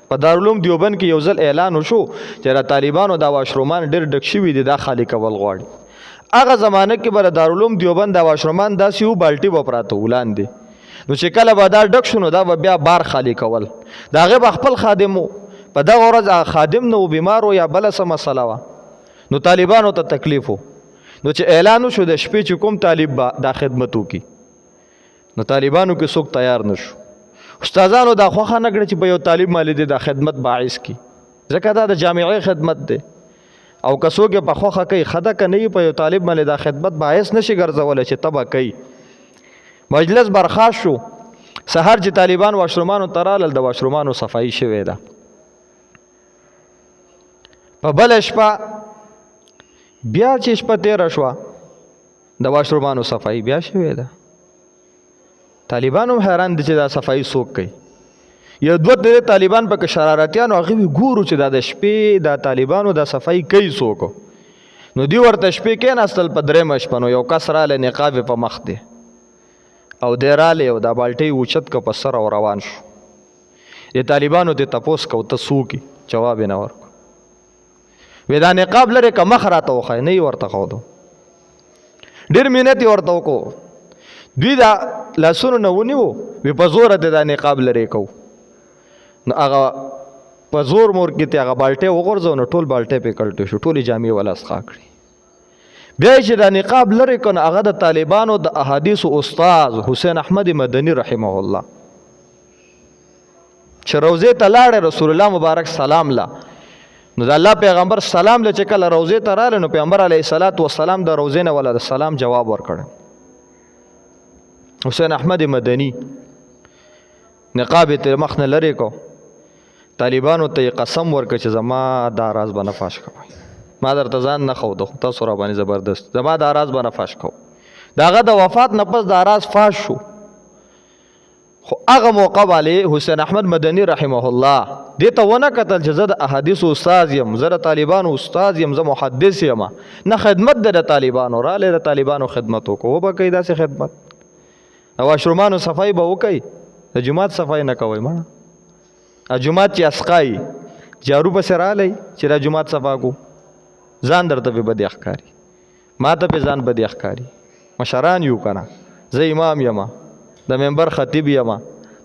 په دارالعلوم دیوبند کې یو ځل اعلان وشو چې د طالبانو دا واشرومان ډېر ډک شوي دي، دا خالی کول غواړي. هغه زمانه کې به د دارالعلوم دیوبند دا واشرومان داسې و بالټي به پراته ولاندې، نو چې کله به دا ډک شو نو دا به بیا بار خالی کول. د هغې به خپل خادم و، په دغه ورځ خادم نه و، بیمار و یا بله څه مسله وه، نو طالبانو ته تکلیف و. نو چې اعلان وشو د شپې چې کوم طالب به دا خدمت وکړي، نو طالبانو کې څوک تیار نشو. استادانو دا خوښه نه کړه چې په یو طالب باندې دا خدمت باعث کی، ځکه دا د جامعې خدمت دی او که څوک یې په خوښه کوي ښه ده، که نه په یو طالب باندې دا خدمت باعث نشي ګرځولی چې ته به کوي. مجلس برخاست شو. سحر چې طالبان واشرومانو ته رالل، د واشرومانو صفایي شوې ده. په بله شپه بیا چې شپه تېره شوه، د واشرومانو صفایي بیا شوې ده. طالبان هم حیران دي چې دا صفایي څوک کوي. یو دوه درې طالبان پکې شرارتیان او هغوی ګورو چې دا د شپې دا طالبانو دا صفایي کوي څوک. نو دوی ورته شپې کېناستل په درېیمه شپه، نو یو کس رالی نقاب یې په مخ دی او دی رالی او دا بالټۍ اوچت که په سر او روان شو. د طالبانو ته تپوس کو ته څوک یې؟ جواب یې نه ورکړو. وی دا نقاب لرې که مخ راته وښایه، نه یې ورته ښودو. ډېر مینت یې ورته وکړو. دوی دا لاسونو نه ونیو، وی په زوره دې دا نقاب لرې کوو. نو هغه په زور مور کې ته هغه بالټۍ وغورځو، نو ټول بالټۍ پې کلټې شو، ټولې جامې ولا اسخا کړي. بیا چې دا نقاب لرې کړو، هغه د طالبانو د احادیثو استاد حسین احمد مدني رحمه الله چې روضې ته لاړې رسول الله مبارک سلام لا، نو د الله پیغمبر سلام له چې کله روضې ته راغله، نو پیغمبر علیه الصلاة والسلام د روضې نه ولا د سلام جواب ورکړ. حسین احمد مدني نقاب یې تر مخ نه لرې کو. طالبانو ته یې قسم ورکړ چې زما دا راز به نه فاش کوئ، ما درته ځان نه ښودو، خو تاسو را باندې زبردست، زما دا راز به نه فاش کوو. د هغه د وفات نه پس دا راز فاش شو. خو هغه موقع باندې حسین احمد مدني رحمه الله دې ته ونه کتل چې زه د احادیثو استاد یم، زه د طالبانو استاد یم، زه محدث یم، نه خدمت د طالبانو رالی د طالبانو خدمت وکړو. وبه کوي داسې خدمت؟ د واشرومانو صفایي به وکوي، د جومات صفایي نه کوئ مړه. جومات چې اسقایي جارو پسې رالی چې دا جومات صفا کو، ځان درته پې بدې ښکاري، ما ته پې ځان بدې ښکاري. مشران یو که نه، زه امام یم، د منبر خطیب یم،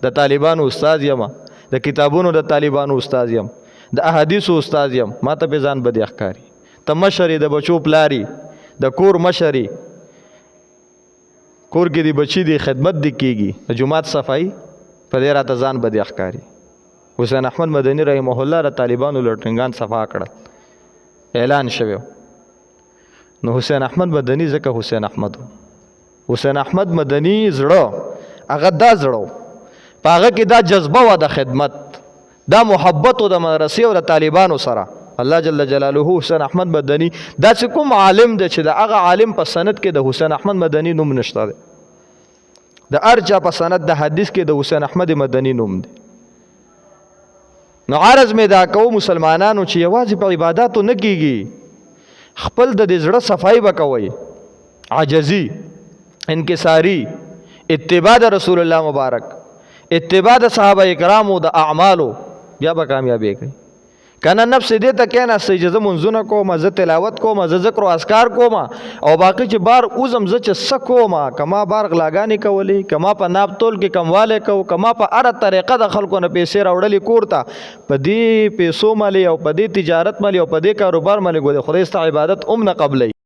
د طالبانو استاد یم، د کتابونو د طالبانو استاد یم، د احادیثو استاد یم، ما ته پې ځان بدې ښکاري. ته مشر د بچو پلاري، د کور مشري، کور کې دی بچي دی خدمت دی کېږي، د جومات صفایي په دې راته ځان بدې ښکاري. حسین احمد مدني رحمه الله د طالبانو لټرنګان صفا کړل، اعلان شوی. نو حسین احمد مدني ځکه حسین احمد حسین احمد مدني زړه هغه دا زړه په هغه کې دا جذبه وه د خدمت، دا محبت و د مدرسې او د طالبانو سره. الله جل جلاله حسین احمد مدني داسې کوم عالم دی چې د هغه عالم په سند کې د حسین احمد مدني نوم نشته دی، د هر چا په سند د حدیث کې د حسین احمد مدني نوم دی. نو عرض مې دا کوو مسلمانانو چې یوازې په عباداتو نه کېږي، خپل د دې زړه صفایي به کوئ، عاجزي، انکساري، اتباع د رسول الله مبارک، اتباع د صحابه کرامو د اعمالو، بیا به کامیابی کوي. کنه نفس دې ته کېناستئ چې زه منځونه کوم، زه تلاوت کوم، زه ذکر او اذکار کوم، او باقي چې بار اوزم زه چې څه کوم، که ما بار غلاګانې کولې، که ما په ناب تول کې کموالی کو، که ما په هره طریقه د خلکو نه پیسې راوړلې کور ته، په دې پیسو باندې او په دې تجارت باندې او په دې کاروبار باندې ګوره خدای ستا عبادت هم نه قبلوي.